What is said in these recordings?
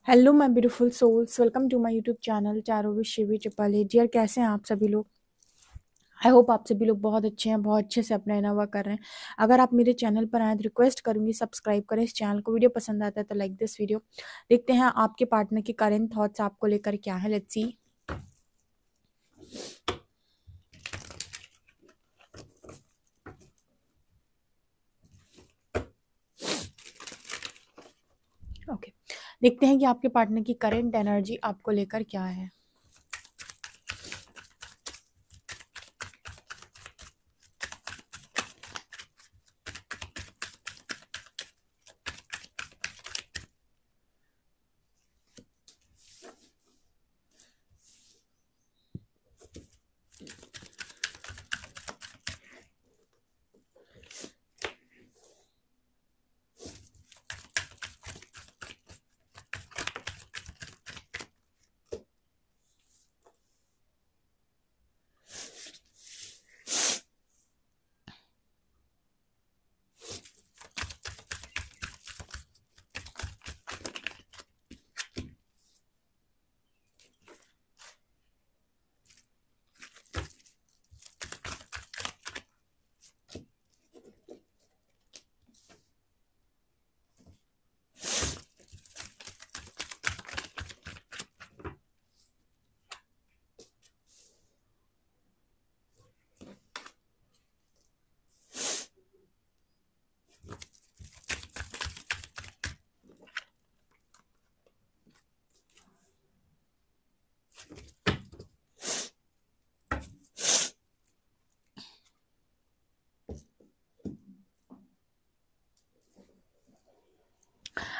Hello my beautiful souls, welcome to my YouTube channel tarot with Shivi triple A. Dear, कैसे हैं आप सभी लोग? आई होप आप सभी लोग बहुत अच्छे हैं, बहुत अच्छे से अपना इनोवा कर रहे हैं। अगर आप मेरे चैनल पर आए तो रिक्वेस्ट करूंगी सब्सक्राइब करें इस चैनल को। वीडियो पसंद आता है तो लाइक दिस वीडियो। देखते हैं आपके पार्टनर के करंट थॉट्स आपको लेकर क्या है। Let's see. ओके, देखते हैं कि आपके पार्टनर की करंट एनर्जी आपको लेकर क्या है।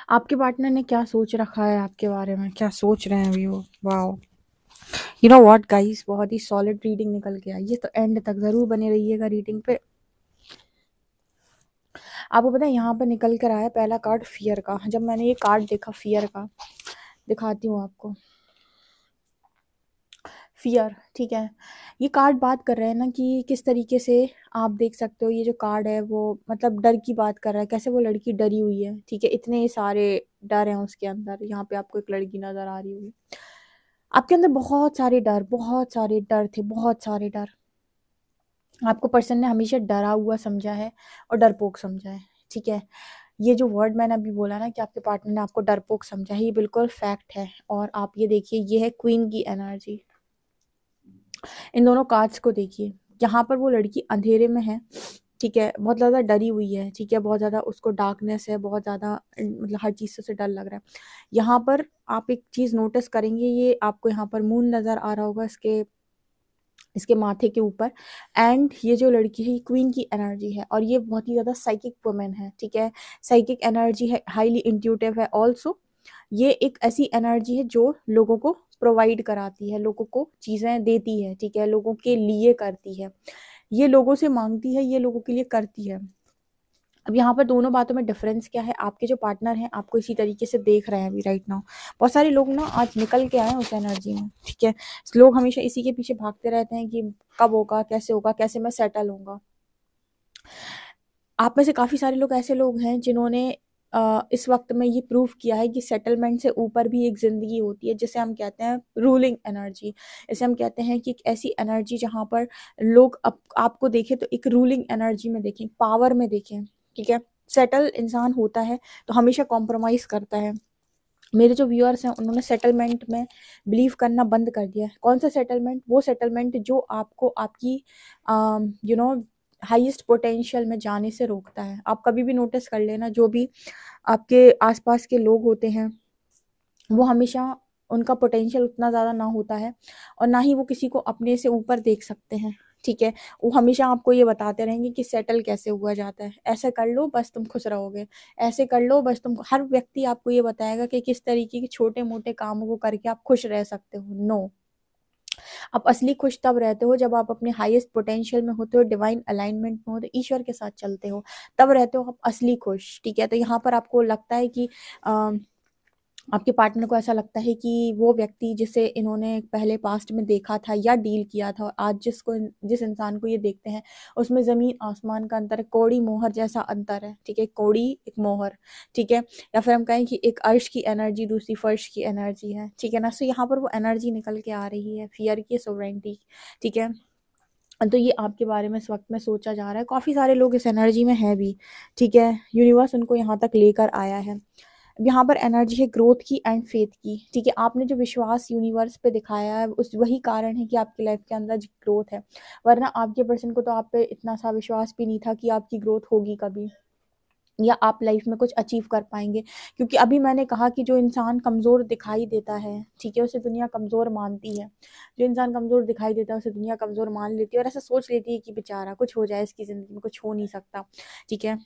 आपके पार्टनर ने क्या सोच रखा है आपके बारे में, क्या सोच रहे हैं अभी वो? Wow, you know what guys, बहुत ही सॉलिड रीडिंग निकल के आई है, तो एंड तक जरूर बने रहिएगा रीडिंग पे। आपको पता है यहाँ पर निकल कर आया पहला कार्ड फियर का। जब मैंने ये कार्ड देखा फियर का, दिखाती हूँ आपको। फियर, ठीक है। ये कार्ड बात कर रहे हैं ना कि किस तरीके से आप देख सकते हो। ये जो कार्ड है वो मतलब डर की बात कर रहा है, कैसे वो लड़की डरी हुई है, ठीक है। इतने सारे डर हैं उसके अंदर। यहाँ पे आपको एक लड़की नजर आ रही होगी, आपके अंदर बहुत सारे डर, बहुत सारे डर थे, बहुत सारे डर। आपको पर्सन ने हमेशा डरा हुआ समझा है और डरपोक समझा है, ठीक है। ये जो वर्ड मैंने अभी बोला ना कि आपके पार्टनर ने आपको डरपोक समझा है, ये बिल्कुल फैक्ट है। और आप ये देखिए, ये है क्वीन की एनर्जी। इन दोनों कार्ड्स को देखिए, यहाँ पर वो लड़की अंधेरे में है, ठीक है, बहुत ज़्यादा डरी हुई है, ठीक है, बहुत ज़्यादा उसको डार्कनेस है, बहुत ज़्यादा मतलब हर चीज़ से उसे डर लग रहा है। यहाँ पर आप एक चीज़ नोटिस करेंगे, ये आपको यहाँ पर मून नज़र आ रहा होगा इसके इसके माथे के ऊपर। एंड ये जो लड़की है, ये क्वीन की एनर्जी है और ये बहुत ही ज़्यादा साइकिक वुमेन है, ठीक है। साइकिक एनर्जी है, हाईली इंट्यूटिव है ऑल्सो। ये एक ऐसी एनर्जी है जो लोगों को प्रोवाइड कराती है, लोगों को चीज़ें देती है, ठीक है, लोगों के लिए करती है। ये लोगों से मांगती है, ये लोगों के लिए करती है। अब यहाँ पर दोनों बातों में डिफरेंस क्या है? आपके जो पार्टनर हैं आपको इसी तरीके से देख रहे हैं अभी राइट नाउ। बहुत सारे लोग ना आज निकल के आए हैं उस एनर्जी में, ठीक है। लोग हमेशा इसी के पीछे भागते रहते हैं कि कब होगा, कैसे मैं सेटल होऊंगा। आप में से काफी सारे लोग ऐसे लोग हैं जिन्होंने इस वक्त में ये प्रूव किया है कि सेटलमेंट से ऊपर भी एक जिंदगी होती है, जिसे हम कहते हैं रूलिंग एनर्जी। इसे हम कहते हैं कि एक ऐसी एनर्जी जहां पर लोग आपको देखें तो एक रूलिंग एनर्जी में देखें, पावर में देखें, ठीक है। सेटल इंसान होता है तो हमेशा कॉम्प्रोमाइज करता है। मेरे जो व्यूअर्स हैं उन्होंने सेटलमेंट में बिलीव करना बंद कर दिया है। कौन सा सेटलमेंट? वो सेटलमेंट जो आपको आपकी यू नो हाईएस्ट पोटेंशियल में जाने से रोकता है। आप कभी भी नोटिस कर लेना, जो भी आपके आसपास के लोग होते हैं वो हमेशा उनका पोटेंशियल उतना ज़्यादा ना होता है और ना ही वो किसी को अपने से ऊपर देख सकते हैं, ठीक है। वो हमेशा आपको ये बताते रहेंगे कि सेटल कैसे हुआ जाता है, ऐसे कर लो बस तुम खुश रहोगे, ऐसे कर लो बस तुम। हर व्यक्ति आपको ये बताएगा कि किस तरीके के छोटे मोटे कामों को करके आप खुश रह सकते हो। नो, आप असली खुश तब रहते हो जब आप अपने हाईएस्ट पोटेंशियल में होते हो, डिवाइन अलाइनमेंट में हो, तो ईश्वर के साथ चलते हो, तब रहते हो आप असली खुश, ठीक है। तो यहाँ पर आपको लगता है कि आपके पार्टनर को ऐसा लगता है कि वो व्यक्ति जिसे इन्होंने पहले पास्ट में देखा था या डील किया था, आज जिस इंसान को ये देखते हैं, उसमें ज़मीन आसमान का अंतर है, कौड़ी मोहर जैसा अंतर है, ठीक है? कौड़ी, एक मोहर, ठीक है? या फिर हम कहें कि एक अर्श की एनर्जी, दूसरी फर्श की एनर्जी है, ठीक है ना? सो यहाँ पर वो एनर्जी निकल के आ रही है, फ़ियर की, सोवरेंटी, ठीक है? तो ये आपके बारे में इस वक़्त में सोचा जा रहा है, काफ़ी सारे लोग इस एनर्जी में हैं भी, ठीक है? यूनिवर्स उनको यहाँ तक लेकर आया है। यहाँ पर एनर्जी है ग्रोथ की एंड फेथ की, ठीक है? आपने जो विश्वास यूनिवर्स पे दिखाया है, उस वही कारण है कि आपकी लाइफ के अंदर ग्रोथ है, वरना आपके पर्सन को तो आप पे इतना सा विश्वास भी नहीं था कि आपकी ग्रोथ होगी कभी, या आप लाइफ में कुछ अचीव कर पाएंगे। क्योंकि अभी मैंने कहा कि जो इंसान कमज़ोर दिखाई देता है, ठीक है, उसे दुनिया कमज़ोर मानती है। जो इंसान कमज़ोर दिखाई देता है उसे दुनिया कमज़ोर मान लेती है और ऐसा सोच लेती है कि बेचारा कुछ हो जाए, इसकी ज़िंदगी में कुछ हो नहीं सकता, ठीक है?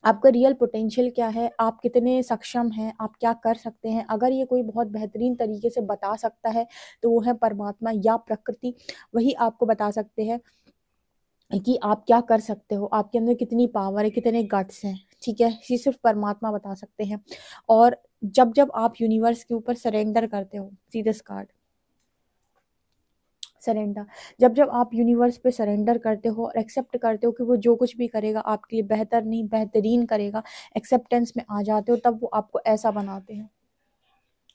आपका रियल पोटेंशियल क्या है, आप कितने सक्षम हैं, आप क्या कर सकते हैं, अगर ये कोई बहुत बेहतरीन तरीके से बता सकता है तो वो है परमात्मा या प्रकृति। वही आपको बता सकते हैं कि आप क्या कर सकते हो, आपके अंदर कितनी पावर है, कितने गट्स हैं, ठीक है? ये सिर्फ परमात्मा बता सकते हैं। और जब जब आप यूनिवर्स के ऊपर सरेंडर करते हो, सी दिस कार्ड, सरेंडर, जब जब आप यूनिवर्स पे सरेंडर करते हो और एक्सेप्ट करते हो कि वो जो कुछ भी करेगा आपके लिए बेहतर नहीं बेहतरीन करेगा, एक्सेप्टेंस में आ जाते हो, तब वो आपको ऐसा बनाते हैं,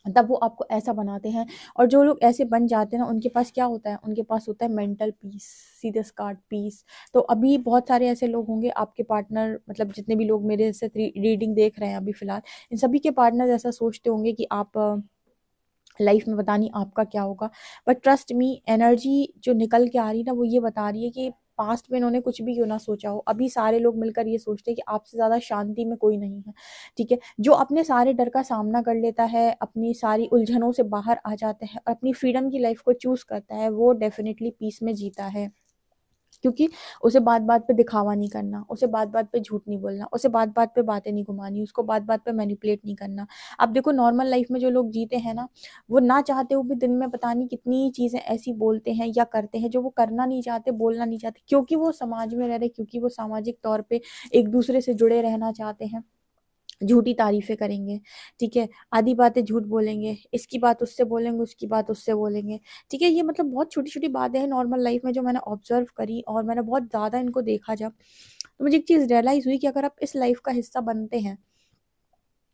तब वो आपको ऐसा बनाते हैं। और जो लोग ऐसे बन जाते हैं ना, उनके पास क्या होता है, उनके पास होता है मेंटल पीस, सीधे कार्ड पीस। तो अभी बहुत सारे ऐसे लोग होंगे आपके पार्टनर, मतलब जितने भी लोग मेरे से रीडिंग देख रहे हैं अभी फिलहाल, इन सभी के पार्टनर ऐसा सोचते होंगे कि आप लाइफ में पता नहीं आपका क्या होगा। बट ट्रस्ट मी, एनर्जी जो निकल के आ रही है ना, वो ये बता रही है कि पास्ट में इन्होंने कुछ भी क्यों ना सोचा हो, अभी सारे लोग मिलकर ये सोचते हैं कि आपसे ज़्यादा शांति में कोई नहीं है, ठीक है? जो अपने सारे डर का सामना कर लेता है, अपनी सारी उलझनों से बाहर आ जाता है और अपनी फ्रीडम की लाइफ को चूज़ करता है, वो डेफिनेटली पीस में जीता है। क्योंकि उसे बात-बात पे दिखावा नहीं करना, उसे बात-बात पे झूठ नहीं बोलना, उसे बात-बात पे बातें नहीं घुमानी, उसको बात-बात पे मैनिपुलेट नहीं करना। अब देखो नॉर्मल लाइफ में जो लोग जीते हैं ना, वो ना चाहते हुए भी दिन में पता नहीं कितनी चीज़ें ऐसी बोलते हैं या करते हैं जो वो करना नहीं चाहते, बोलना नहीं चाहते, क्योंकि वो समाज में रह रहे, क्योंकि वो सामाजिक तौर पे एक-दूसरे से जुड़े रहना चाहते हैं। झूठी तारीफ़ें करेंगे, ठीक है? आधी बातें झूठ बोलेंगे, इसकी बात उससे बोलेंगे, उसकी बात उससे बोलेंगे, ठीक है? ये मतलब बहुत छोटी-छोटी बातें हैं नॉर्मल लाइफ़ में जो मैंने ऑब्ज़र्व करी और मैंने बहुत ज़्यादा इनको देखा जब, तो मुझे एक चीज़ रियलाइज़ हुई कि अगर आप इस लाइफ़ का हिस्सा बनते हैं,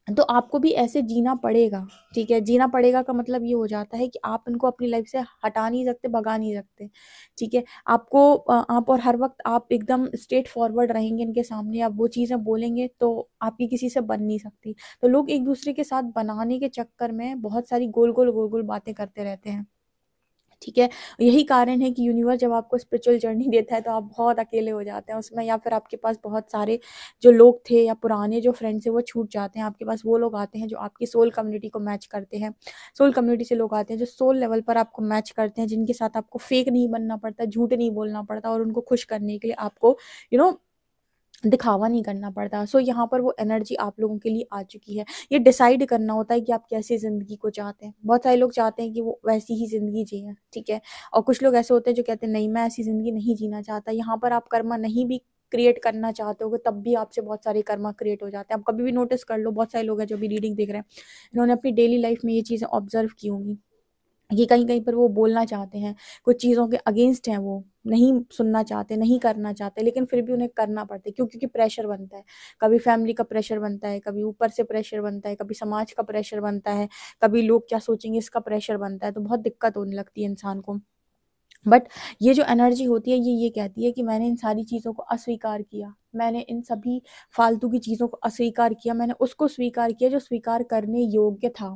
तो आपको भी ऐसे जीना पड़ेगा, ठीक है? जीना पड़ेगा का मतलब ये हो जाता है कि आप इनको अपनी लाइफ़ से हटा नहीं सकते, भगा नहीं सकते, ठीक है? आप और हर वक़्त आप एकदम स्ट्रेट फॉरवर्ड रहेंगे इनके सामने, आप वो चीज़ें बोलेंगे तो आपकी किसी से बन नहीं सकती। तो लोग एक-दूसरे के साथ बनाने के चक्कर में बहुत सारी गोल-गोल, गोल-गोल बातें करते रहते हैं। ठीक है? यही कारण है कि यूनिवर्स जब आपको स्पिरिचुअल जर्नी देता है तो आप बहुत अकेले हो जाते हैं उसमें, या फिर आपके पास बहुत सारे जो लोग थे या पुराने जो फ्रेंड्स हैं वो छूट जाते हैं। आपके पास वो लोग आते हैं जो आपकी सोल कम्युनिटी को मैच करते हैं। सोल कम्युनिटी से लोग आते हैं जो सोल लेवल पर आपको मैच करते हैं, जिनके साथ आपको फेक नहीं बनना पड़ता, झूठ नहीं बोलना पड़ता और उनको खुश करने के लिए आपको यू नो दिखावा नहीं करना पड़ता। सो यहाँ पर वो एनर्जी आप लोगों के लिए आ चुकी है। ये डिसाइड करना होता है कि आप कैसी ज़िंदगी को चाहते हैं। बहुत सारे लोग चाहते हैं कि वो वैसी ही ज़िंदगी जिएँ, ठीक है? और कुछ लोग ऐसे होते हैं जो कहते हैं नहीं, मैं ऐसी ज़िंदगी नहीं जीना चाहता। यहाँ पर आप कर्मा नहीं भी क्रिएट करना चाहते होगे तब भी आपसे बहुत सारे कर्मा क्रिएट हो जाते हैं। आप कभी भी नोटिस कर लो, बहुत सारे लोग हैं जो अभी रीडिंग देख रहे हैं, इन्होंने अपनी डेली लाइफ़ में ये चीज़ें ऑब्ज़र्व की होंगी। ये कहीं-कहीं पर वो बोलना चाहते हैं, कुछ चीज़ों के अगेंस्ट हैं वो, नहीं सुनना चाहते, नहीं करना चाहते, लेकिन फिर भी उन्हें करना पड़ता है। क्यों? क्योंकि प्रेशर बनता है। कभी फैमिली का प्रेशर बनता है, कभी ऊपर से प्रेशर बनता है, कभी समाज का प्रेशर बनता है, कभी लोग क्या सोचेंगे इसका प्रेशर बनता है, तो बहुत दिक्कत होने लगती है इंसान को। बट ये जो एनर्जी होती है ये कहती है कि मैंने इन सारी चीज़ों को अस्वीकार किया, मैंने इन सभी फालतू की चीज़ों को अस्वीकार किया, मैंने उसको स्वीकार किया जो स्वीकार करने योग्य था,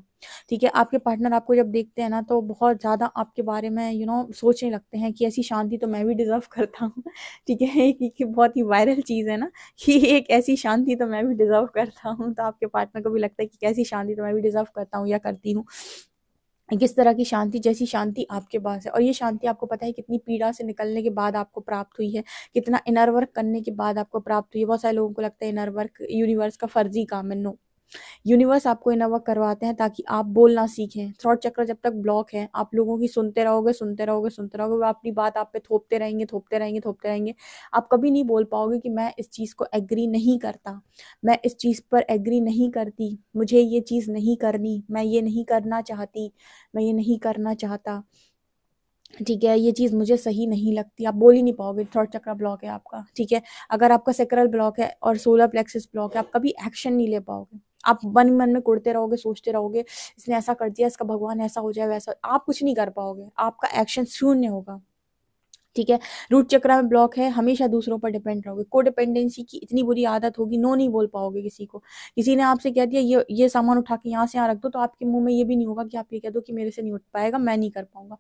ठीक है? आपके पार्टनर आपको जब देखते हैं ना तो बहुत ज़्यादा आपके बारे में सोचने लगते हैं कि ऐसी शांति तो मैं भी डिज़र्व करता हूँ, ठीक है? एक बहुत ही वायरल चीज़ है ना कि एक ऐसी शांति तो मैं भी डिज़र्व करता हूँ, तो आपके पार्टनर को भी लगता है कि कैसी शांति तो मैं भी डिज़र्व करता हूँ या करती हूँ। किस तरह की शांति जैसी शांति आपके पास है, और ये शांति आपको पता है कितनी पीड़ा से निकलने के बाद आपको प्राप्त हुई है, कितना इनर वर्क करने के बाद आपको प्राप्त हुई है। बहुत सारे लोगों को लगता है इनर वर्क यूनिवर्स का फर्जी काम है, नो, यूनिवर्स आपको इनर वर्क करवाते हैं ताकि आप बोलना सीखें। थ्रोट चक्र जब तक ब्लॉक है, आप लोगों की सुनते रहोगे, सुनते रहोगे, सुनते रहोगे, वो अपनी बात आप पे थोपते रहेंगे, थोपते रहेंगे, थोपते रहेंगे। आप कभी नहीं बोल पाओगे कि मैं इस चीज़ को एग्री नहीं करता, मैं इस चीज़ पर एग्री नहीं करती, मुझे ये चीज़ नहीं करनी, मैं ये नहीं करना चाहती, मैं ये नहीं करना चाहता, ठीक है, ये चीज़ मुझे सही नहीं लगती। आप बोल ही नहीं पाओगे, थ्रोट चक्र ब्लॉक है आपका, ठीक है। अगर आपका सेक्रल ब्लॉक है और सोलर प्लेक्सस ब्लॉक है, आप कभी एक्शन नहीं ले पाओगे। आप मन मन में कुड़ते रहोगे, सोचते रहोगे, इसने ऐसा कर दिया, इसका भगवान ऐसा हो जाए, वैसा। आप कुछ नहीं कर पाओगे, आपका एक्शन शून्य होगा, ठीक है। रूट चक्र में ब्लॉक है, हमेशा दूसरों पर डिपेंड रहोगे। कोडिपेंडेंसी की इतनी बुरी आदत होगी, नो नहीं बोल पाओगे किसी को। किसी ने आपसे कह दिया ये सामान उठा के यहाँ से यहाँ रख दो, तो आपके मुंह में ये भी नहीं होगा कि आप ये कह दो कि मेरे से नहीं उठ पाएगा, मैं नहीं कर पाऊंगा,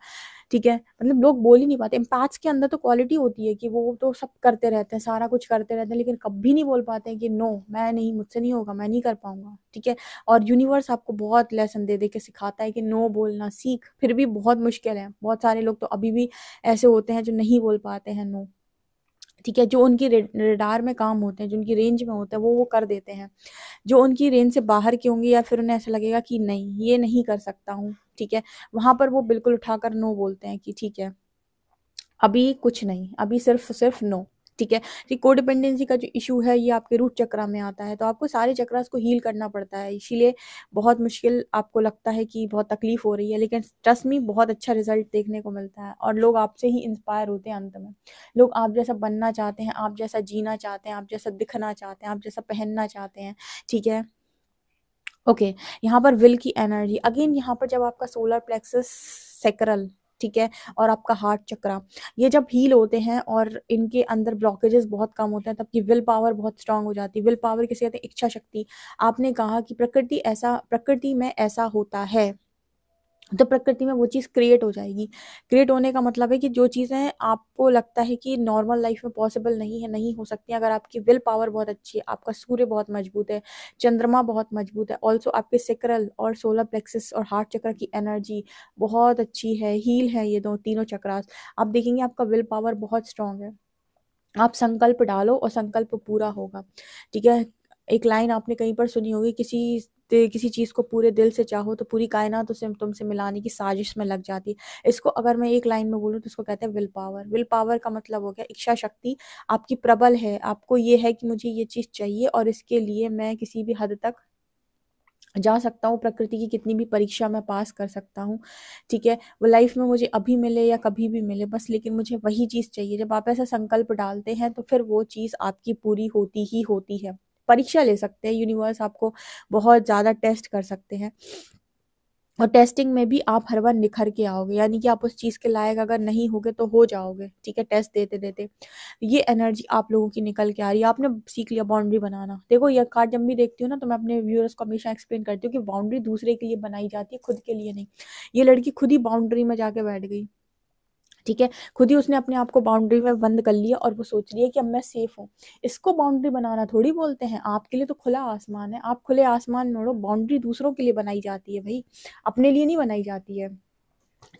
ठीक है। मतलब लोग बोल ही नहीं पाते। एम्पैथ्स के अंदर तो क्वालिटी होती है कि वो तो सब करते रहते हैं, सारा कुछ करते रहते हैं, लेकिन कभी नहीं बोल पाते हैं कि नो, मैं नहीं, मुझसे नहीं होगा, मैं नहीं कर पाऊंगा, ठीक है। और यूनिवर्स आपको बहुत लेसन दे दे के सिखाता है कि नो बोलना सीख, फिर भी बहुत मुश्किल है। बहुत सारे लोग तो अभी भी ऐसे होते हैं जो नहीं बोल पाते हैं नो, ठीक है। जो उनकी रेडार में काम होते हैं, जो उनकी रेंज में होते हैं, वो कर देते हैं। जो उनकी रेंज से बाहर के होंगे या फिर उन्हें ऐसा लगेगा कि नहीं ये नहीं कर सकता हूँ, ठीक है, वहां पर वो बिल्कुल उठाकर नो बोलते हैं कि ठीक है, अभी कुछ नहीं, अभी सिर्फ सिर्फ नो, ठीक है। तो कोडिपेंडेंसी का जो इशू है ये आपके रूट चक्र में आता है, तो आपको सारे चक्रास को हील करना पड़ता है, इसीलिए बहुत मुश्किल आपको लगता है कि बहुत तकलीफ हो रही है, लेकिन ट्रस्ट में बहुत अच्छा रिजल्ट देखने को मिलता है और लोग आपसे ही इंस्पायर होते हैं अंत में। लोग आप जैसा बनना चाहते हैं, आप जैसा जीना चाहते हैं, आप जैसा दिखना चाहते हैं, आप जैसा पहनना चाहते हैं, ठीक है। ओके, यहाँ पर विल की एनर्जी अगेन, यहाँ पर जब आपका सोलर प्लेक्सस, सेक्रल, ठीक है, और आपका हार्ट चक्रा, ये जब हील होते हैं और इनके अंदर ब्लॉकेजेस बहुत कम होते हैं, तब की विल पावर बहुत स्ट्रांग हो जाती है। विल पावर किसे कहते हैं? इच्छा शक्ति। आपने कहा कि प्रकृति में ऐसा होता है, तो प्रकृति में वो चीज़ क्रिएट हो जाएगी। क्रिएट होने का मतलब है कि जो चीज़ें आपको लगता है कि नॉर्मल लाइफ में पॉसिबल नहीं है, नहीं हो सकती, अगर आपकी विल पावर बहुत अच्छी है, आपका सूर्य बहुत मजबूत है, चंद्रमा बहुत मजबूत है, ऑल्सो आपके सेक्रल और सोलर प्लेक्सस और हार्ट चक्र की एनर्जी बहुत अच्छी है, हील है ये दो तीनों चक्रास, आप देखेंगे आपका विल पावर बहुत स्ट्रांग है। आप संकल्प डालो और संकल्प पूरा होगा, ठीक है। एक लाइन आपने कहीं पर सुनी होगी, किसी चीज को पूरे दिल से चाहो तो पूरी कायनात उसे तुमसे मिलाने की साजिश में लग जाती है। इसको अगर मैं एक लाइन में बोलूँ तो इसको कहते हैं विल पावर। विल पावर का मतलब हो गया इच्छा शक्ति, आपकी प्रबल है, आपको ये है कि मुझे ये चीज चाहिए और इसके लिए मैं किसी भी हद तक जा सकता हूँ, प्रकृति की कितनी भी परीक्षा मैं पास कर सकता हूँ, ठीक है। वो लाइफ में मुझे अभी मिले या कभी भी मिले, बस लेकिन मुझे वही चीज़ चाहिए। जब आप ऐसा संकल्प डालते हैं तो फिर वो चीज़ आपकी पूरी होती ही होती है। परीक्षा ले सकते हैं, यूनिवर्स आपको बहुत ज़्यादा टेस्ट कर सकते हैं, और टेस्टिंग में भी आप हर बार निखर के आओगे, यानी कि आप उस चीज़ के लायक अगर नहीं होगे तो हो जाओगे, ठीक है, टेस्ट देते देते। ये एनर्जी आप लोगों की निकल के आ रही है। आपने सीख लिया बाउंड्री बनाना। देखो ये कार्ड जब भी देखती हूँ ना, तो मैं अपने व्यूअर्स को हमेशा एक्सप्लेन करती हूँ कि बाउंड्री दूसरे के लिए बनाई जाती है, खुद के लिए नहीं। ये लड़की खुद ही बाउंड्री में जाके बैठ गई, ठीक है, खुद ही उसने अपने आप को बाउंड्री में बंद कर लिया और वो सोच रही है कि अब मैं सेफ हूँ। इसको बाउंड्री बनाना थोड़ी बोलते हैं। आपके लिए तो खुला आसमान है, आप खुले आसमान में उड़ो। बाउंड्री दूसरों के लिए बनाई जाती है भाई, अपने लिए नहीं बनाई जाती है,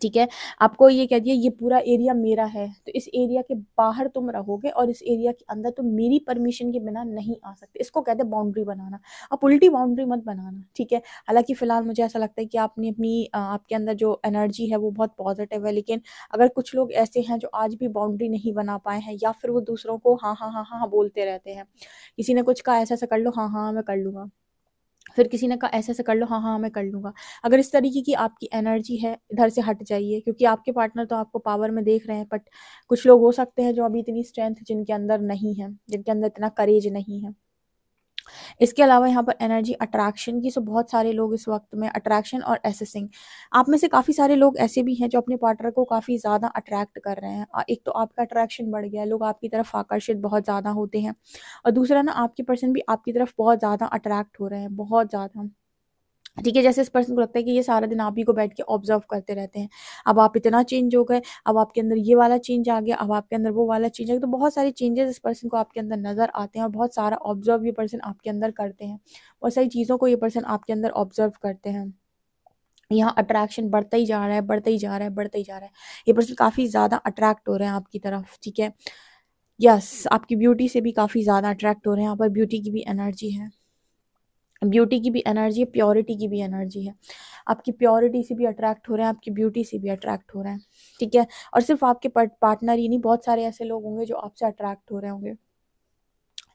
ठीक है। आपको ये कह दिया ये पूरा एरिया मेरा है, तो इस एरिया के बाहर तुम रहोगे और इस एरिया के अंदर तुम मेरी परमिशन के बिना नहीं आ सकते। इसको कहते हैं बाउंड्री बनाना। अब उल्टी बाउंड्री मत बनाना, ठीक है। हालांकि फिलहाल मुझे ऐसा लगता है कि आपने आपके अंदर जो एनर्जी है वो बहुत पॉजिटिव है, लेकिन अगर कुछ लोग ऐसे हैं जो आज भी बाउंड्री नहीं बना पाए हैं, या फिर वो दूसरों को हाँ हाँ हाँ हाँ हाँ बोलते रहते हैं। किसी ने कुछ कहा ऐसा ऐसा कर लो, हाँ हाँ मैं कर लूंगा, फिर किसी ने कहा ऐसे ऐसे कर लो, हाँ हाँ मैं कर लूंगा। अगर इस तरीके की आपकी एनर्जी है, इधर से हट जाइए, क्योंकि आपके पार्टनर तो आपको पावर में देख रहे हैं, बट कुछ लोग हो सकते हैं जो अभी इतनी स्ट्रेंथ जिनके अंदर नहीं है, जिनके अंदर इतना करेज नहीं है। इसके अलावा यहाँ पर एनर्जी अट्रैक्शन की, सो बहुत सारे लोग इस वक्त में अट्रैक्शन और एसेसिंग, आप में से काफ़ी सारे लोग ऐसे भी हैं जो अपने पार्टनर को काफ़ी ज़्यादा अट्रैक्ट कर रहे हैं। एक तो आपका अट्रैक्शन बढ़ गया, लोग आपकी तरफ आकर्षित बहुत ज़्यादा होते हैं, और दूसरा ना आपके पर्सन भी आपकी तरफ बहुत ज़्यादा अट्रैक्ट हो रहे हैं, बहुत ज़्यादा, ठीक है। जैसे इस पर्सन को लगता है कि ये सारा दिन आप ही को बैठ के ऑब्जर्व करते रहते हैं। अब आप इतना चेंज हो गए, अब आपके अंदर ये वाला चेंज आ गया, अब आपके अंदर वो वाला चेंज आ गया, तो बहुत सारे चेंजेस इस पर्सन को आपके अंदर नजर आते हैं, और बहुत सारा ऑब्जर्व ये पर्सन आपके अंदर करते हैं, बहुत सारी चीज़ों को ये पर्सन आपके अंदर ऑब्जर्व करते हैं। यहाँ अट्रैक्शन बढ़ता ही जा रहा है, बढ़ता ही जा रहा है, बढ़ता ही जा रहा है। ये पर्सन काफ़ी ज़्यादा अट्रैक्ट हो रहे हैं आपकी तरफ, ठीक है। यस, आपकी ब्यूटी से भी काफ़ी ज़्यादा अट्रैक्ट हो रहे हैं, यहाँ पर ब्यूटी की भी एनर्जी है। ब्यूटी की भी एनर्जी है, प्योरिटी की भी एनर्जी है। आपकी प्योरिटी से भी अट्रैक्ट हो रहे हैं, आपकी ब्यूटी से भी अट्रैक्ट हो रहे हैं, ठीक है। और सिर्फ आपके पार्टनर ही नहीं, बहुत सारे ऐसे लोग होंगे जो आपसे अट्रैक्ट हो रहे होंगे,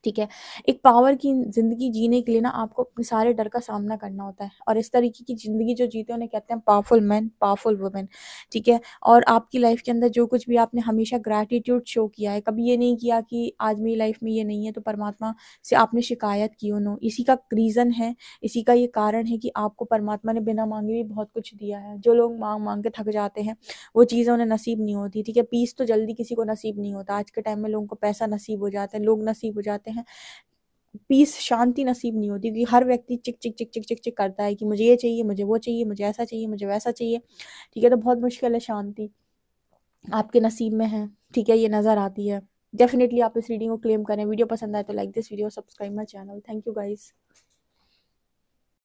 ठीक है। एक पावर की ज़िंदगी जीने के लिए ना आपको अपने सारे डर का सामना करना होता है, और इस तरीके की ज़िंदगी जो जीते हैं उन्हें कहते हैं पावरफुल मैन, पावरफुल वुमेन, ठीक है। और आपकी लाइफ के अंदर जो कुछ भी आपने हमेशा ग्रैटिट्यूड शो किया है, कभी ये नहीं किया कि आज मेरी लाइफ में ये नहीं है तो परमात्मा से आपने शिकायत की हो, नो। इसी का रीज़न है, इसी का ये कारण है कि आपको परमात्मा ने बिना मांगे भी बहुत कुछ दिया है। जो लोग मांग मांग के थक जाते हैं वो चीज़ें उन्हें नसीब नहीं होती, ठीक है। पीस तो जल्दी किसी को नसीब नहीं होता, आज के टाइम में लोगों को पैसा नसीब हो जाता है, लोग नसीब हो जाते हैं, पीस, शांति नसीब नहीं होती, क्योंकि हर व्यक्ति चिक चिक चिक चिक चिक चिक करता है कि मुझे ये चाहिए, मुझे वो चाहिए, मुझे ऐसा चाहिए, मुझे वैसा चाहिए, ठीक है। तो बहुत मुश्किल है शांति आपके नसीब में है, ठीक है, ये नज़र आती है। डेफिनेटली आप इस रीडिंग को क्लेम करें। वीडियो पसंद आए तो like this video, subscribe my channel. Thank you guys.